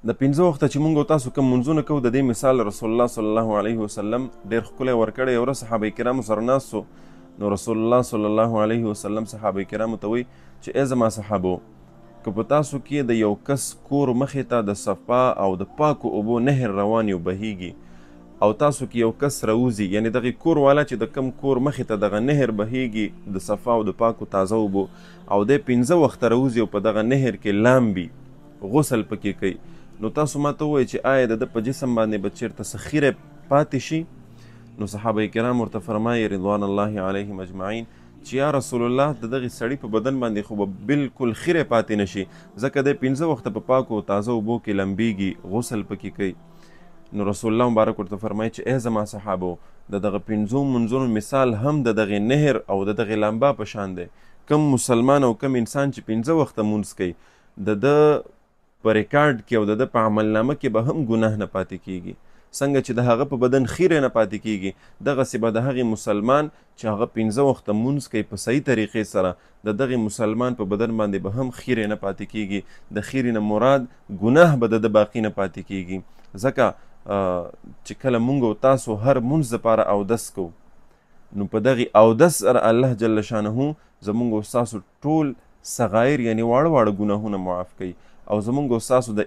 د 5 وخته چې مونږ تاسو کوم منځونه کوو د دې مثال رسول الله صلی الله علیه وسلم ډېر ښکلی ورکړی. یو ورځ صحابه کرامو سره ناست سو، نو رسول الله صلی الله علیه وسلم صحابه کرامو ته وایي چې ای زما صحابو، که په تاسو کې د یو کس کور مخې ته د صفا او د پاکو اوبو نهر روان یو بهیږي، او تاسو کې یو کس راوځي، یعنی دغه کور والا چې د کم کور مخې ته دغه نهر بهیږي د صفا او د پاکو تازه اوبو، او د 15 وخته راوځي او په دغه نهر کې لامبي، غسل پکې کوي، نو تاسو ما ته ووایئ چې آیا د ده په جسم باندې به چېرته څه خیره پاتې شي؟ نو صحابه کرام ورته فرمایي رضوان الله علیهم اجمعین چې یا رسول الله د دغې سړي په بدن باندې خو به بالکل خیره پاتې نشي، ځکه دی 15 وخته په پاکو او تازه اوبو کې لمبیږي، غسل پکې کوي. نو رسول الله مبارک ورته فرمایي چې ای زما صحابو، د دغه 5 منځونو مثال هم د دغې نهر او د دغې لمبا په شان دی. کم مسلمان او کم انسان چې 15 وخته مونځ کوي، د ده په ریکارډ کې او د ده په عملنامه کې به هم ګناه نه پاتې کیږي. څنګه چې د هغه په بدن خیره نه پاتې کیږي، دغسې به د هغې مسلمان چې هغه 15 وخته مونځ کوي په صحیح طریقې سره، د دغې مسلمان په بدن باندې به هم خیره نه پاتې کیږي. د خیرې نه مراد ګناه به د ده باقي نه پاتې کیږي. ځکه چې کله مونږ او تاسو هر مونځ دپاره اودس کوو، نو په دغې اودس سره الله جل شانه زمونږ او ستاسو ټول صغایر یعنی واړه واړه ګناهونه معاف کوي. او زمونږ او ستاسو د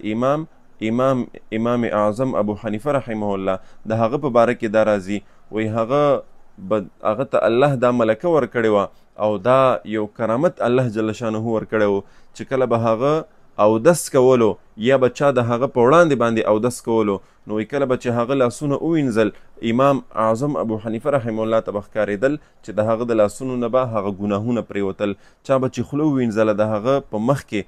امام اعظم ابو حنیفه رحمه الله د هغه په باره کې دا راځي، وایي هغه ته الله دا ملکه ورکړې وه او دا یو کرامت الله جل شانه ورکړی و چې کله به هغه اودس کولو یا به چا د هغه په وړاندې باندې اودس کولو، نو کله به چې هغه لاسونه ووینځل، امام اعظم ابو حنیفه رحمه الله ته به ښکارېدل چې د هغه د لاسونو نه به هغه ګناهونه پرېوتل. چا به چې خوله ووینځله د هغه په مخ کې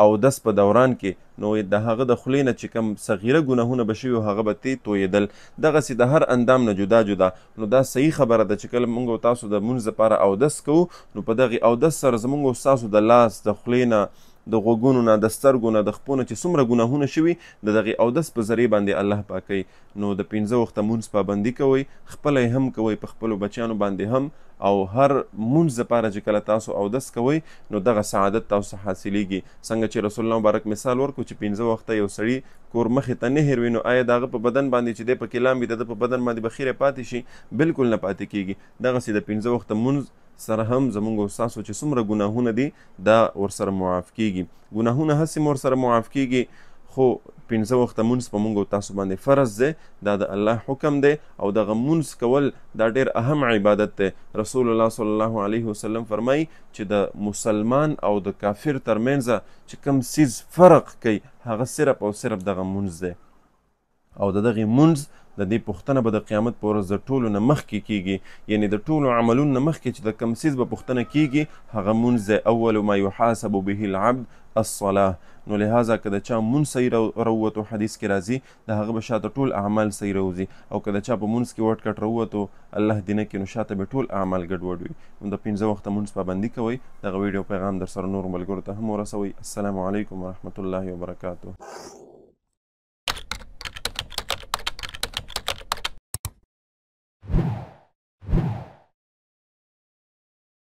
اودس په دوران کې، نو د هغه د خولې نه چې کوم صغیره ګناهونه به شوي هغه به ترې تویېدل. دغسې د هر اندام نه جدا جدا. نو دا صحیح خبره ده چې کله موږ او تاسو د مونځ دپاره اودس کوو، نو په دغې اودس سره زموږ او ستاسو د لاس، د خولې نه، د غوږونو نه، د سترګو نه، د خپو نه چې څومره ګناهونه شوي، د دغې اودس په ذریعې باندې الله پاکوي. نو د 15 وخته مونځ پابندي کوئ، خپله یې هم کوئ، په خپلو بچیانو باندې هم، او هر مونځ دپاره چې کله تاسو اودس کوئ، نو دغه سعادت تاسو حاصلیږي. څنګه چې رسول الله مبارک مثال ورکړو چې 15 وخته یو سړي کور مخې ته نهر وي، نو آیا د هغه په بدن باندې چې دی پکې لامبي، د ده په بدن باندې به خیره پاتې شي؟ بالکل نه پاتې کیږي. دغسې د 15 وخته مونځ سره هم زمونږ او ستاسو چې څومره ګناهونه دي دا ورسره معاف کیږي. ګناهونه هسې مو ورسره معاف کیږي، خو 15 وخته مونځ په مونږ او تاسو باندې فرض دی، دا د الله حکم دی، او دغه مونځ کول دا ډېر اهم عبادت دی. رسول الله صلی الله علیه وسلم فرمایي چې د مسلمان او د کافر ترمنځ چې کوم څیز فرق کوي، هغه صرف او صرف دغه مونځ دی. او د دغې مونځ د دې پوښتنه به د قیامت په ورځ د ټولو نه مخکې کیږي، یعنی د ټولو عملونو نه مخکې چې د کوم څیز به پوښتنه کیږي، هغه مونځ دی. اول ما یحاسب به العبد الصلاه. نو لهذا که د چا مونځ صحیح راووتو، حدیث کې راځي د هغه به شاته ټول اعمال صحیح راوځي، او که د چا په مونځ کې وټ کټ راووتو، الله دې نه کړي، نو شاته به ټول اعمال ګډوډ وي. نو د 15 وخته مونځ پابندي کوئ. دغه ویډیو پیغام در سره نور ملګرو ته هم ورسوئ. السلام علیکم ورحمة الله وبرکاته.